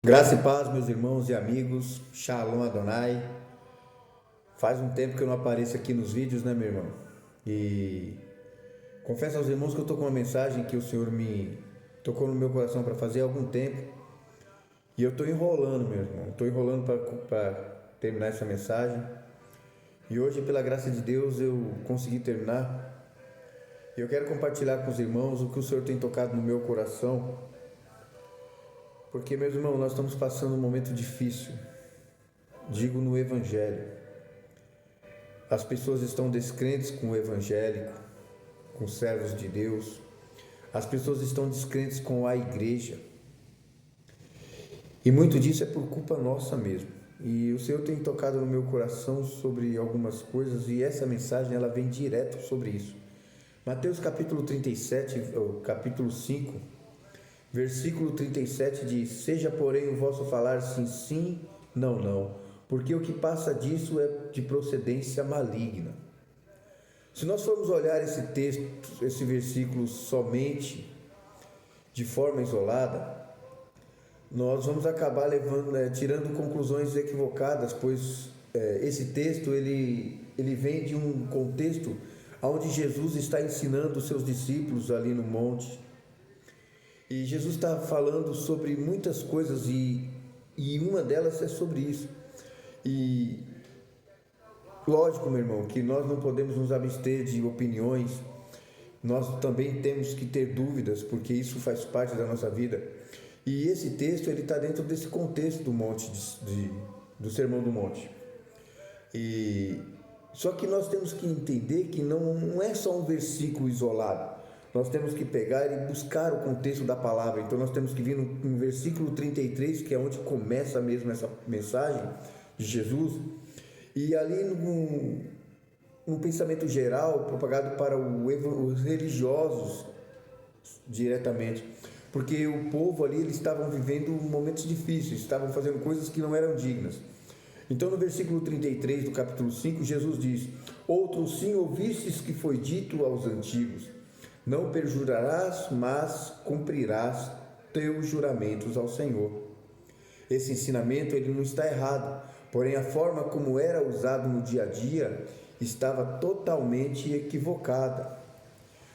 Graça e paz, meus irmãos e amigos. Shalom Adonai. Faz um tempo que eu não apareço aqui nos vídeos, né, meu irmão? E confesso aos irmãos que eu tô com uma mensagem que o Senhor me tocou no meu coração para fazer há algum tempo. E eu tô enrolando, meu irmão. Tô enrolando para terminar essa mensagem. E hoje, pela graça de Deus, eu consegui terminar. E eu quero compartilhar com os irmãos o que o Senhor tem tocado no meu coração. Porque, meus irmãos, nós estamos passando um momento difícil. Digo no Evangelho. As pessoas estão descrentes com o evangélico, com os servos de Deus. As pessoas estão descrentes com a igreja. E muito disso é por culpa nossa mesmo. E o Senhor tem tocado no meu coração sobre algumas coisas e essa mensagem ela vem direto sobre isso. Mateus capítulo 37, capítulo 5, versículo 37 diz: Seja porém o vosso falar sim, sim, não, não, porque o que passa disso é de procedência maligna. Se nós formos olhar esse texto, esse versículo somente de forma isolada, nós vamos acabar tirando conclusões equivocadas, pois esse texto ele vem de um contexto onde Jesus está ensinando os seus discípulos ali no monte. E Jesus está falando sobre muitas coisas e uma delas é sobre isso. E lógico, meu irmão, que nós não podemos nos abster de opiniões, nós também temos que ter dúvidas, porque isso faz parte da nossa vida. E esse texto ele está dentro desse contexto do monte, do Sermão do Monte. E só que nós temos que entender que não é só um versículo isolado. Nós temos que pegar e buscar o contexto da palavra. Então nós temos que vir no versículo 33, que é onde começa mesmo essa mensagem de Jesus. E ali no pensamento geral, propagado para os religiosos diretamente, porque o povo ali eles estavam vivendo momentos difíceis, estavam fazendo coisas que não eram dignas. Então no versículo 33 do capítulo 5, Jesus diz: Outro sim ouvistes que foi dito aos antigos: Não perjurarás, mas cumprirás teus juramentos ao Senhor. Esse ensinamento ele não está errado, porém a forma como era usado no dia a dia estava totalmente equivocada.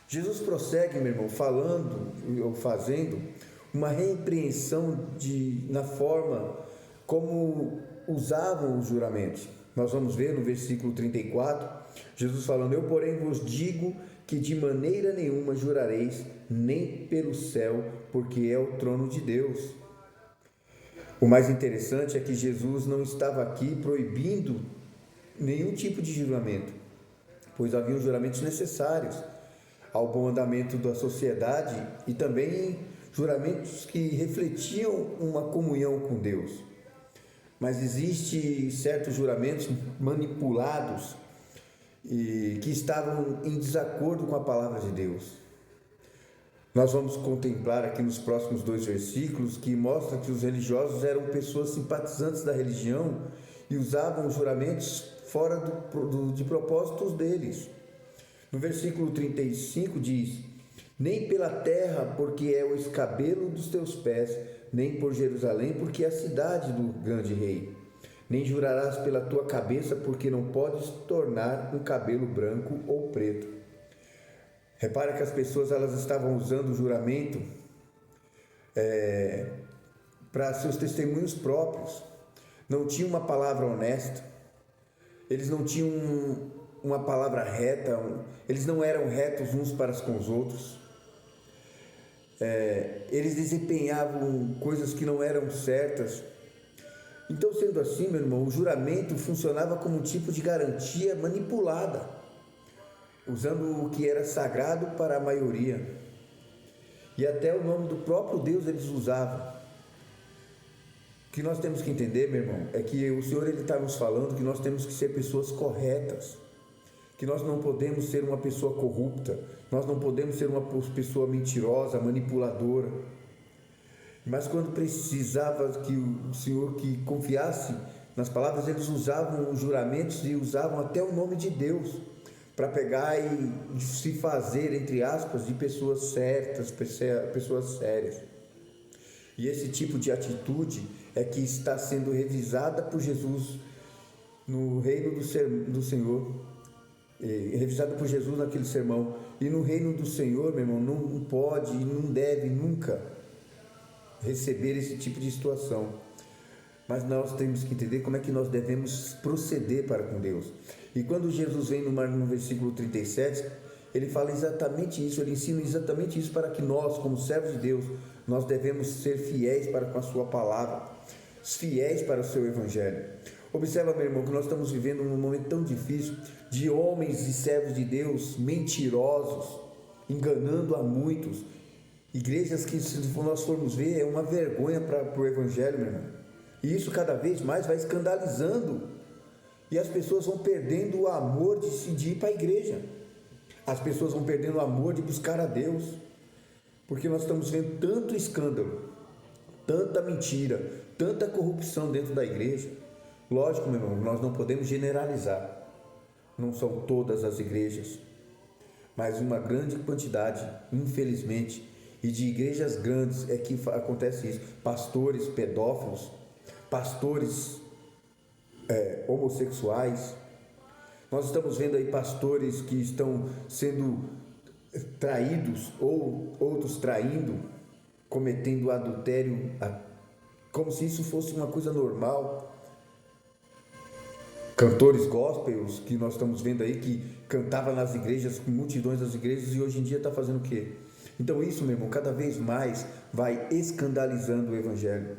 Jesus prossegue, meu irmão, falando ou fazendo uma repreensão na forma como usavam os juramentos. Nós vamos ver no versículo 34, Jesus falando: Eu, porém, vos digo que de maneira nenhuma jurareis, nem pelo céu, porque é o trono de Deus. O mais interessante é que Jesus não estava aqui proibindo nenhum tipo de juramento, pois havia juramentos necessários ao bom andamento da sociedade e também juramentos que refletiam uma comunhão com Deus. Mas existem certos juramentos manipulados e que estavam em desacordo com a palavra de Deus. Nós vamos contemplar aqui nos próximos 2 versículos que mostra que os religiosos eram pessoas simpatizantes da religião e usavam os juramentos fora de propósitos deles. No versículo 35 diz: Nem pela terra, porque é o escabelo dos teus pés, nem por Jerusalém, porque é a cidade do grande rei. Nem jurarás pela tua cabeça, porque não podes tornar um cabelo branco ou preto. Repara que as pessoas elas estavam usando o juramento para seus testemunhos próprios. Não tinha uma palavra honesta. Eles não tinham uma palavra reta. Eles não eram retos uns para com os outros. Eles desempenhavam coisas que não eram certas. Então, sendo assim, meu irmão, o juramento funcionava como um tipo de garantia manipulada, usando o que era sagrado para a maioria. E até o nome do próprio Deus eles usavam. O que nós temos que entender, meu irmão, é que o Senhor ele está nos falando que nós temos que ser pessoas corretas, que nós não podemos ser uma pessoa corrupta, nós não podemos ser uma pessoa mentirosa, manipuladora. Mas quando precisava que o Senhor que confiasse nas palavras, eles usavam os juramentos e usavam até o nome de Deus para pegar e se fazer, entre aspas, de pessoas certas, pessoas sérias. E esse tipo de atitude é que está sendo revisada por Jesus no reino do Senhor, revisada por Jesus naquele sermão. E no reino do Senhor, meu irmão, não pode e não deve nunca receber esse tipo de situação. Mas nós temos que entender como é que nós devemos proceder para com Deus. E quando Jesus vem no versículo 37, ele fala exatamente isso, ele ensina exatamente isso para que nós, como servos de Deus, nós devemos ser fiéis para com a sua palavra, fiéis para o seu evangelho. Observa, meu irmão, que nós estamos vivendo um momento tão difícil de homens e servos de Deus mentirosos, enganando a muitos. Igrejas que, se nós formos ver, é uma vergonha para o evangelho, meu irmão. E isso cada vez mais vai escandalizando. E as pessoas vão perdendo o amor de ir para a igreja. As pessoas vão perdendo o amor de buscar a Deus. Porque nós estamos vendo tanto escândalo, tanta mentira, tanta corrupção dentro da igreja. Lógico, meu irmão, nós não podemos generalizar. Não são todas as igrejas, mas uma grande quantidade, infelizmente, e de igrejas grandes é que acontece isso. Pastores pedófilos, pastores homossexuais. Nós estamos vendo aí pastores que estão sendo traídos ou outros traindo, cometendo adultério, como se isso fosse uma coisa normal. Cantores gospels que nós estamos vendo aí que cantava nas igrejas, com multidões das igrejas, e hoje em dia está fazendo o quê? Então isso, meu irmão, cada vez mais vai escandalizando o evangelho.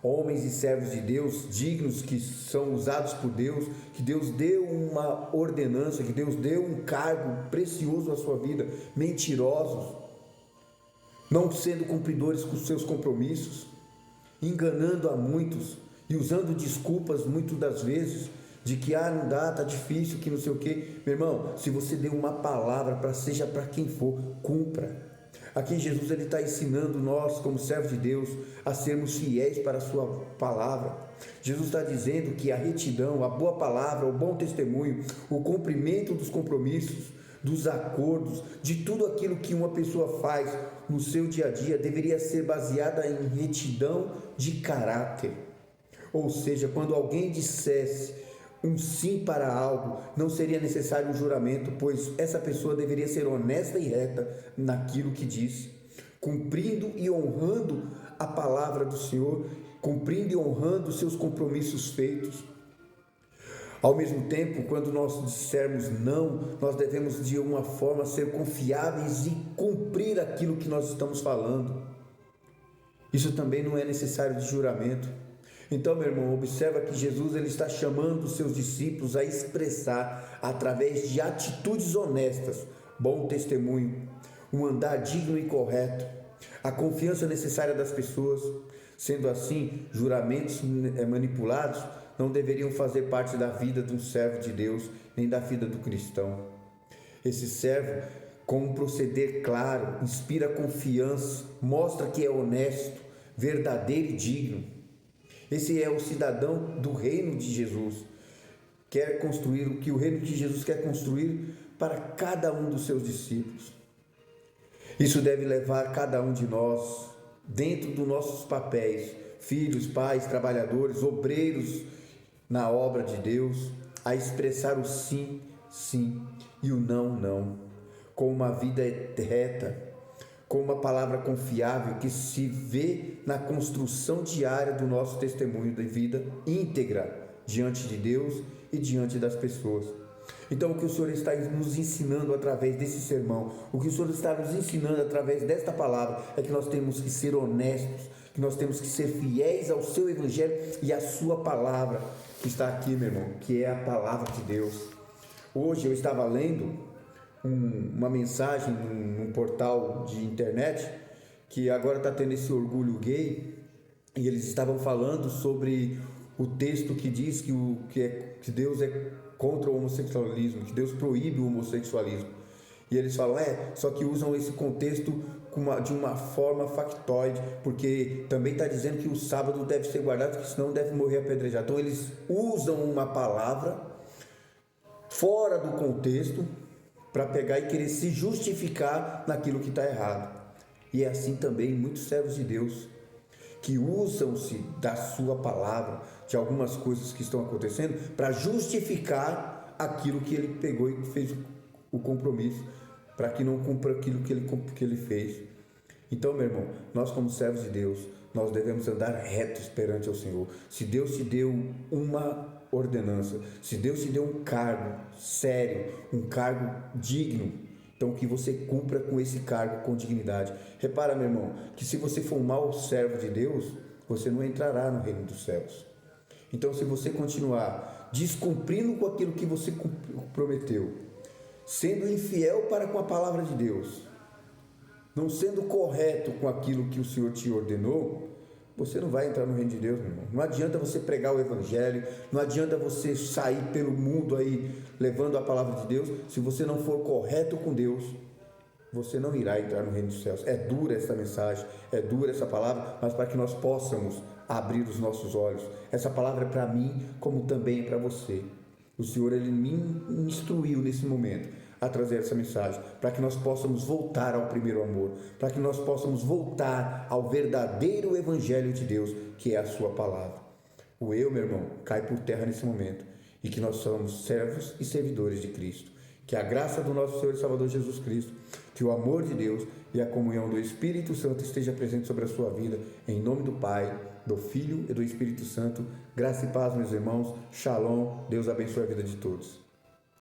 Homens e servos de Deus, dignos, que são usados por Deus, que Deus deu uma ordenança, que Deus deu um cargo precioso à sua vida, mentirosos, não sendo cumpridores com seus compromissos, enganando a muitos e usando desculpas muitas das vezes, de que não dá, está difícil, que não sei o quê. Meu irmão, se você deu uma palavra, seja para quem for, cumpra. Aqui Jesus está ensinando nós, como servos de Deus, a sermos fiéis para a sua palavra. Jesus está dizendo que a retidão, a boa palavra, o bom testemunho, o cumprimento dos compromissos, dos acordos, de tudo aquilo que uma pessoa faz no seu dia a dia, deveria ser baseada em retidão de caráter. Ou seja, quando alguém dissesse um sim para algo, não seria necessário um juramento, pois essa pessoa deveria ser honesta e reta naquilo que disse, cumprindo e honrando a palavra do Senhor, cumprindo e honrando os seus compromissos feitos. Ao mesmo tempo, quando nós dissermos não, nós devemos de uma forma ser confiáveis e cumprir aquilo que nós estamos falando. Isso também não é necessário de juramento. Então, meu irmão, observa que Jesus ele está chamando os seus discípulos a expressar, através de atitudes honestas, bom testemunho, um andar digno e correto, a confiança necessária das pessoas. Sendo assim, juramentos manipulados não deveriam fazer parte da vida de um servo de Deus, nem da vida do cristão. Esse servo, com um proceder claro, inspira confiança, mostra que é honesto, verdadeiro e digno. Esse é o cidadão do reino de Jesus, quer construir o que o reino de Jesus quer construir para cada um dos seus discípulos. Isso deve levar cada um de nós, dentro dos nossos papéis, filhos, pais, trabalhadores, obreiros na obra de Deus, a expressar o sim, sim e o não, não, com uma vida reta, com uma palavra confiável que se vê na construção diária do nosso testemunho de vida íntegra diante de Deus e diante das pessoas. Então, o que o Senhor está nos ensinando através desse sermão, o que o Senhor está nos ensinando através desta palavra, é que nós temos que ser honestos, que nós temos que ser fiéis ao seu evangelho e à sua palavra, que está aqui, meu irmão, que é a palavra de Deus. Hoje eu estava lendo uma mensagem num portal de internet, que agora está tendo esse orgulho gay, e eles estavam falando sobre o texto que diz que Deus é contra o homossexualismo, que Deus proíbe o homossexualismo. E eles falam, só que usam esse contexto de uma forma factoide, porque também está dizendo que o sábado deve ser guardado, porque senão deve morrer apedrejado. Então eles usam uma palavra fora do contexto para pegar e querer se justificar naquilo que está errado. E é assim também muitos servos de Deus que usam-se da sua palavra, de algumas coisas que estão acontecendo, para justificar aquilo que ele pegou e fez o compromisso, para que não cumpra aquilo que ele fez. Então, meu irmão, nós como servos de Deus, nós devemos andar retos perante ao Senhor. Se Deus te deu uma ordenança, se Deus te deu um cargo sério, um cargo digno, então que você cumpra com esse cargo com dignidade. Repara, meu irmão, que se você for um mau servo de Deus, você não entrará no reino dos céus. Então, se você continuar descumprindo com aquilo que você prometeu, sendo infiel para com a palavra de Deus, não sendo correto com aquilo que o Senhor te ordenou, você não vai entrar no reino de Deus, meu irmão. Não adianta você pregar o evangelho, não adianta você sair pelo mundo aí levando a palavra de Deus, se você não for correto com Deus, você não irá entrar no reino dos céus. É dura essa mensagem, é dura essa palavra, mas para que nós possamos abrir os nossos olhos. Essa palavra é para mim, como também é para você. O Senhor, Ele me instruiu nesse momento a trazer essa mensagem, para que nós possamos voltar ao primeiro amor, para que nós possamos voltar ao verdadeiro evangelho de Deus, que é a sua palavra. O eu, meu irmão, cai por terra nesse momento, e que nós somos servos e servidores de Cristo. Que a graça do nosso Senhor e Salvador Jesus Cristo, que o amor de Deus e a comunhão do Espírito Santo esteja presente sobre a sua vida, em nome do Pai, do Filho e do Espírito Santo. Graça e paz, meus irmãos. Shalom. Deus abençoe a vida de todos.